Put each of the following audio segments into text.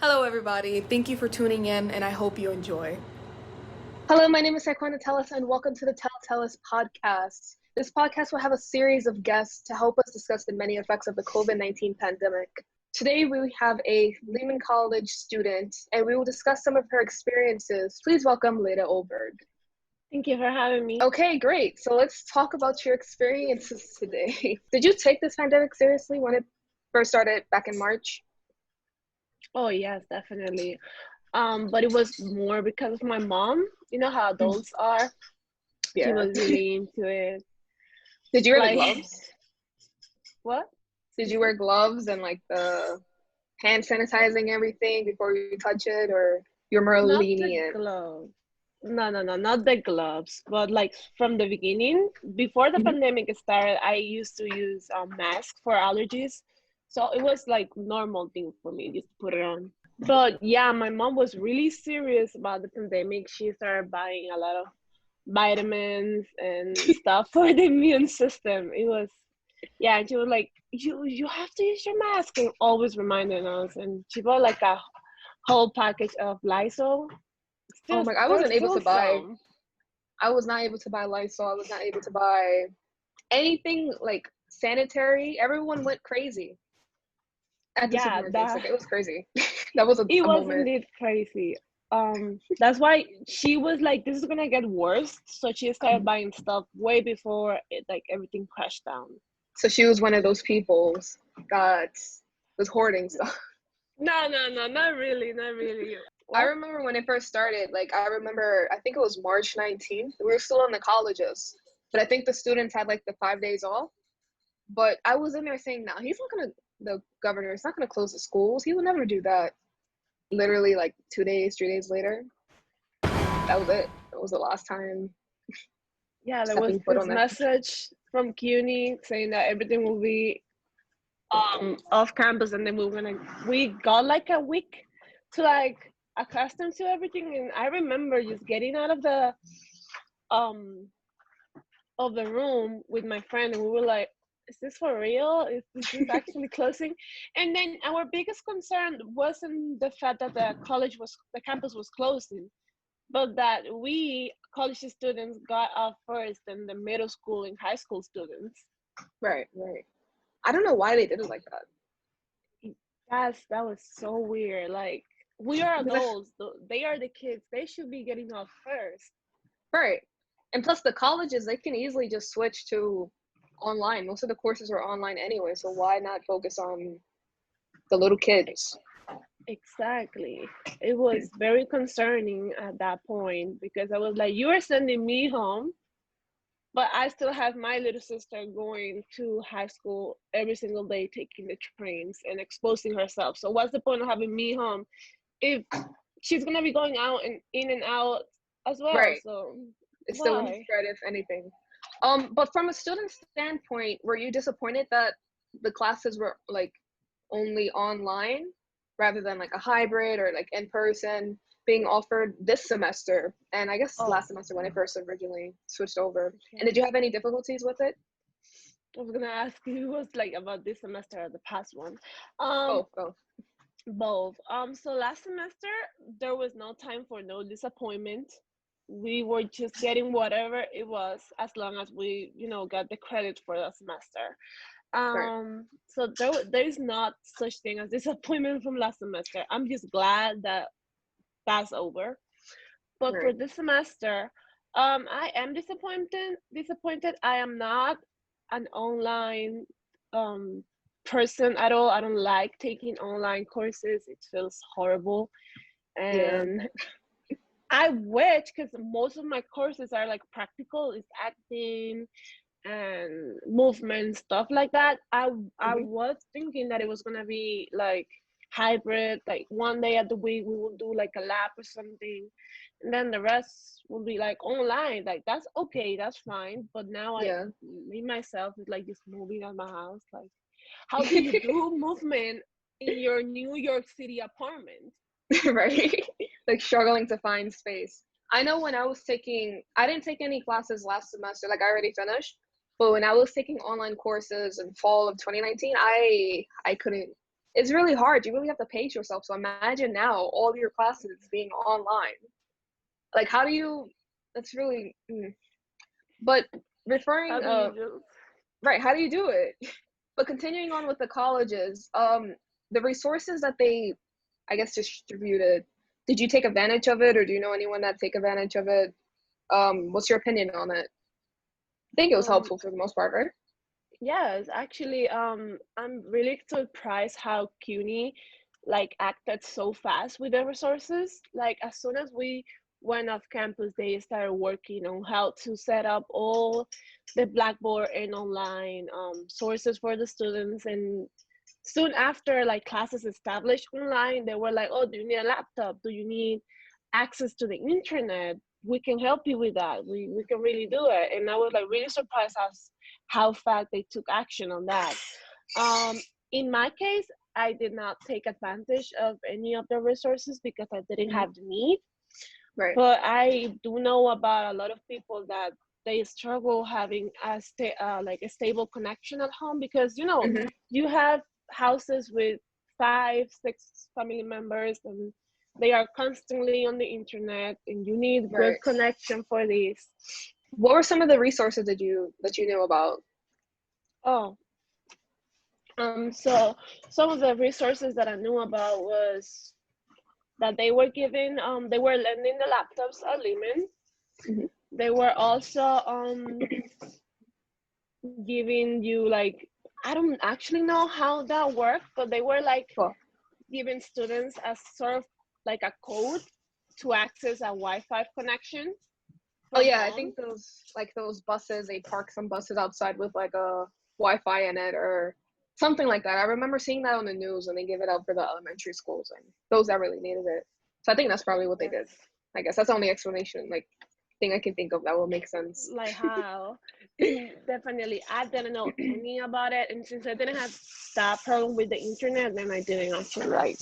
Hello, everybody. Thank you for tuning in, and I hope you enjoy. Hello, my name is Tellis, and welcome to the Tellis podcast. This podcast will have a series of guests to help us discuss the many effects of the COVID-19 pandemic. Today, we have a Lehman College student, and we will discuss some of her experiences. Please welcome Leda Obergh. Thank you for having me. Okay, great. So let's talk about your experiences today. Did you take this pandemic seriously when it first started back in March? Oh, yes, definitely. But it was more because of my mom. You know how adults are. She Yeah. was really into it. Did you wear the Like, gloves? what? Did you wear gloves and like the hand sanitizing everything before you touch it, or you're more Not the lenient? gloves. No, not the gloves. But like from the beginning, before the Mhm. pandemic started, I used to use a mask for allergies. So it was like normal thing for me just to put it on. But yeah, my mom was really serious about the pandemic. She started buying a lot of vitamins and stuff for the immune system. It was, yeah, and she was like, you have to use your mask, and always reminding us. And she bought like a whole package of Lysol. Oh Still, my, I there's wasn't able still to buy. some. I was not able to buy Lysol. I was not able to buy anything like sanitary. Everyone went crazy at the Yeah, supermarkets. that Like it was crazy. That was it a was moment. indeed crazy. That's why she was like, this is gonna get worse. So she started buying stuff way before it, like everything crashed down. So she was one of those people that was hoarding stuff. No, not really, not really. I What? remember when it first started, like I remember, I think it was March 19th. We were still in the colleges, but I think the students had like the 5 days off. But I was in there saying, no, he's not gonna, the governor is not gonna close the schools. He would never do that. Literally like 2 days, 3 days later, that was it. That was the last time Yeah, there was stepping foot this on that. message from CUNY saying that everything will be off campus, and then we got like a week to like accustom to everything. And I remember just getting out um of the room with my friend, and we were like, is this for real? Is this actually closing? And then our biggest concern wasn't the fact that the campus was closing, but that we college students got off first than the middle school and high school students. Right, right. I don't know why they did it like that. That was so weird. Like, we are Because adults, they are the kids. They should be getting off first. right. And plus the colleges, they can easily just switch to online. Most of the courses are online anyway, so why not focus on the little kids? Exactly. It was very concerning at that point because I was like, you are sending me home, but I still have my little sister going to high school every single day, taking the trains and exposing herself. So what's the point of having me home if she's gonna be going out and in and out as well? Right. So It's still gonna why? spread if anything. But from a student standpoint, were you disappointed that the classes were like only online rather than like a hybrid or like in person being offered this semester? And I guess Oh, last semester when it first originally switched over. And did you yes. have any difficulties with it? I was gonna ask you was like about this semester or the past one. Um, Oh. Both. So last semester there was no time for no disappointment. We were just getting whatever it was as long as we, got the credit for the semester. Right. So there is not such thing as disappointment from last semester. I'm just glad that that's over. But for Right. this semester, I am disappointed. Disappointed. I am not an online um person at all. I don't like taking online courses. It feels horrible. Yeah. And I wish, because most of my courses are like practical, it's acting and movement, stuff like that. I Hmm. was thinking that it was gonna be like hybrid, like one day at the week we will do like a lab or something, and then the rest will be like online. Like that's okay, that's fine. But now Yeah. me myself is like just moving at my house. Like, how do you do movement in your New York City apartment? Right. Like struggling to find space. I know when I didn't take any classes last semester, like I already finished, but when I was taking online courses in fall of 2019, I couldn't. it's really hard. You really have to pace yourself. So imagine now all your classes being online. Like, how do you? That's really. But How referring, do you do? right? How do you do it? But continuing on with the colleges, the resources that they, I guess, distributed. Did you take advantage of it, or do you know anyone that take advantage of it? What's your opinion on it? I think it was Um, helpful for the most part, right? yes, actually, I'm really surprised how CUNY like acted so fast with the resources. Like as soon as we went off campus, they started working on how to set up all the Blackboard and online sources for the students. And soon after, like classes established online, they were like, "Oh, do you need a laptop? Do you need access to the internet? We can help you with that. We can really do it." And I was like really surprised as how fast they took action on that. Um, in my case, I did not take advantage of any of the resources because I didn't Mhm. have the need. Right. But I do know about a lot of people that they struggle having like a stable connection at home because Hmm. you have houses with 5, 6 family members and they are constantly on the internet and you need good Right. connection for this. What were some of the resources that you knew about? Oh, so some of the resources that I knew about was that they were giving, they were lending the laptops at Lehman. Hmm. They were also giving you like, I don't actually know how that worked, but they were like Cool. giving students a sort of like a code to access a Wi-Fi connection Oh from yeah, I home. think those buses, they park some buses outside with like a Wi-Fi in it or something like that. I remember seeing that on the news and they give it out for the elementary schools and those that really needed it. So I think that's probably what they did. Yes. I guess that's the only explanation, like thing I can think of that will make sense. Like how? Definitely, I didn't know any about it, and since I didn't have that problem with the internet, then I didn't actually like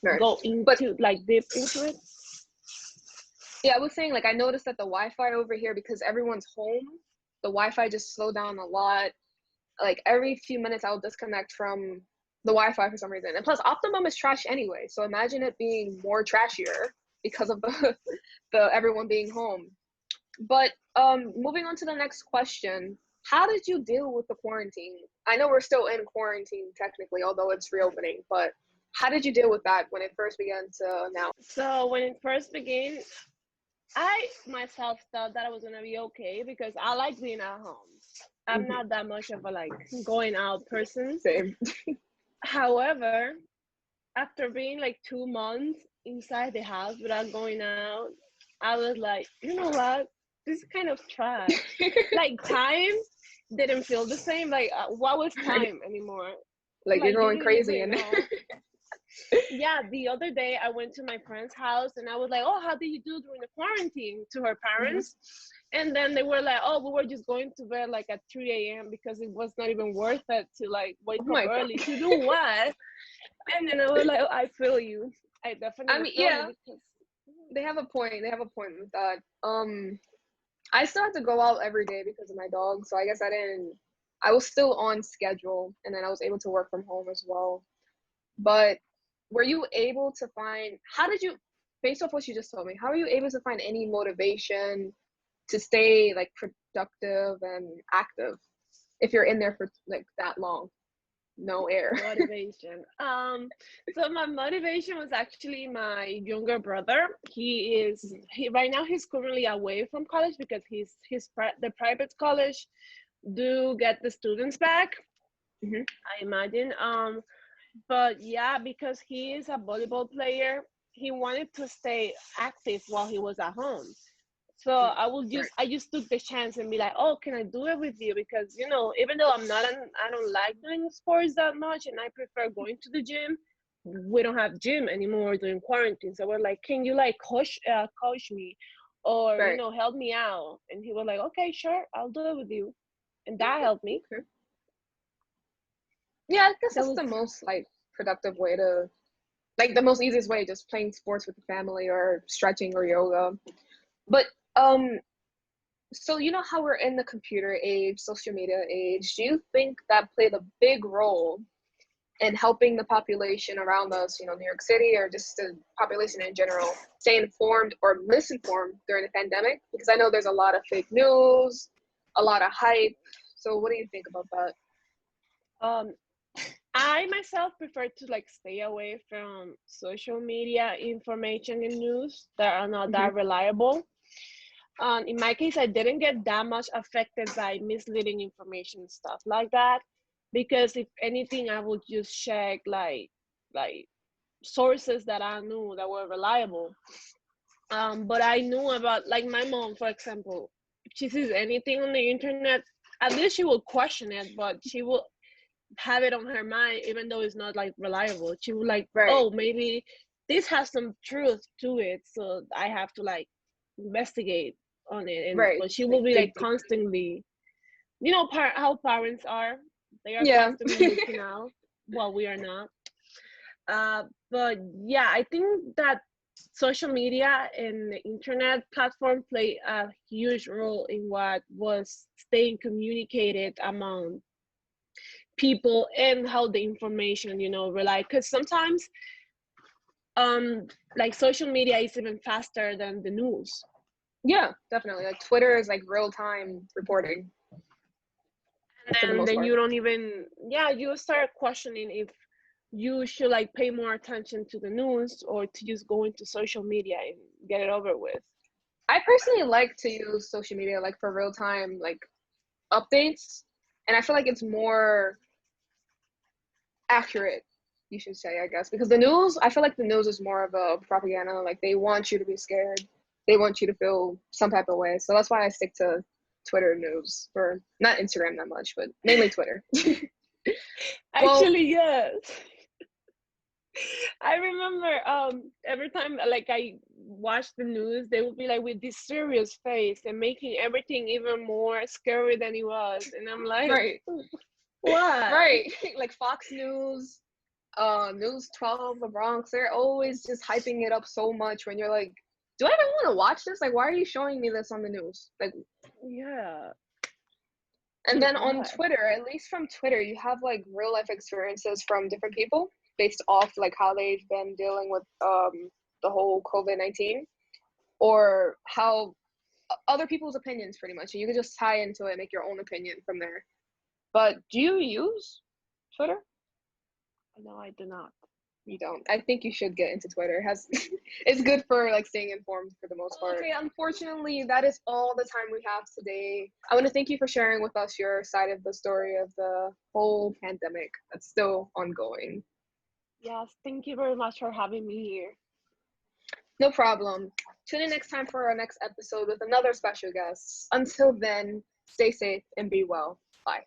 Right. go But into like deep into it. yeah, I was saying like I noticed that the Wi-Fi over here, because everyone's home, the Wi-Fi just slowed down a lot. Like every few minutes I'll disconnect from the Wi-Fi for some reason. And plus Optimum is trash anyway. So imagine it being more trashier because of the the everyone being home. But moving on to the next question. How did you deal with the quarantine? I know we're still in quarantine technically, although it's reopening, but how did you deal with that when it first began to now? So when it first began, I myself thought that I was gonna be okay because I like being at home. I'm Hmm. not that much of a like going out person. Same. However, after being like 2 months inside the house without going out, I was like, you know what? This is kind of trash. Like time didn't feel the same. Like what was time anymore? Like you're Like you going really crazy didn't and know. Yeah, the other day I went to my friend's house and I was like, "Oh, how did you do during the quarantine?" to her Mhm. parents. And then they were like, "Oh, we were just going to bed like at 3 a.m. because it was not even worth it to like Oh wake up my god. early to do what?" And then I was like, oh, "I feel you. I I definitely mean, feel you yeah, because they have a point. They have a point with that. I still have to go out every day because of my dog, so I guess I didn't. I was still on schedule, and then I was able to work from home as well. But were you able to find? How did you, based off what you just told me, how are you able to find any motivation to stay like productive and active if you're in there for like that long? No air. motivation. So my motivation was actually my younger brother. He right now he's currently away from college because the private college do get the students back, Hmm. I imagine. But yeah, because he is a volleyball player, he wanted to stay active while he was at home. So Right. I just took the chance and be like, oh, can I do it with you? Because even though I don't like doing sports that much, and I prefer going to the gym. We don't have gym anymore during quarantine, so we're like, can you like coach me, or Right. help me out? And he was like, okay, sure, I'll do it with you, and that helped me. Okay. Yeah, I guess That that's was the most like productive way to, like the most easiest way, just playing sports with the family or stretching or yoga. But um so you know how we're in the computer age, social media age. Do you think that played a big role and helping the population around us, New York City or just the population in general, stay informed or misinformed during the pandemic? Because I know there's a lot of fake news, a lot of hype. So what do you think about that? Um, I myself prefer to like stay away from social media information and news that are not that reliable. In my case, I didn't get that much affected by misleading information and stuff like that, because if anything, I would just check like sources that I knew that were reliable. But I knew about, like, my mom, for example, if she sees anything on the internet, at least she will question it, but she will have it on her mind, even though it's not like reliable. She will like, Right. oh, maybe this has some truth to it, so I have to like investigate on it. And Right. but she will be Dig like deep. constantly, how parents are. They are Yeah. constantly looking out while we are not. But yeah, I think that social media and the internet platform play a huge role in what was staying communicated among people and how the information rely, because sometimes like social media is even faster than the news. Yeah, definitely. Like Twitter is like real time reporting for the And most then part. you don't even, you start questioning if you should like pay more attention to the news or to just go into social media and get it over with. I personally like to use social media like for real time like updates, and I feel like it's more accurate, you should say, I guess, because the news, I feel like the news is more of a propaganda. Like they want you to be scared, they want you to feel some type of way. So that's why I stick to Twitter news, or not Instagram that much, but mainly Twitter. Well, Actually, yes. I remember every time like I watched the news, they would be like with this serious face and making everything even more scary than it was. And I'm like, right, what? right. Like Fox News, News 12, the Bronx, they're always just hyping it up so much when you're like, do I even want to watch this? Like, why are you showing me this on the news? Like, Yeah. and Like then on what? Twitter, at least from Twitter, you have like real life experiences from different people based off like how they've been dealing with the whole COVID-19, or how other people's opinions pretty much. And you can just tie into it and make your own opinion from there. But do you use Twitter? No, I do not. You don't. I think you should get into Twitter. It has it's good for like staying informed for the most part. Okay, unfortunately, that is all the time we have today. I want to thank you for sharing with us your side of the story of the whole pandemic that's still ongoing. Yes, thank you very much for having me here. No problem. Tune in next time for our next episode with another special guest. Until then, stay safe and be well. Bye.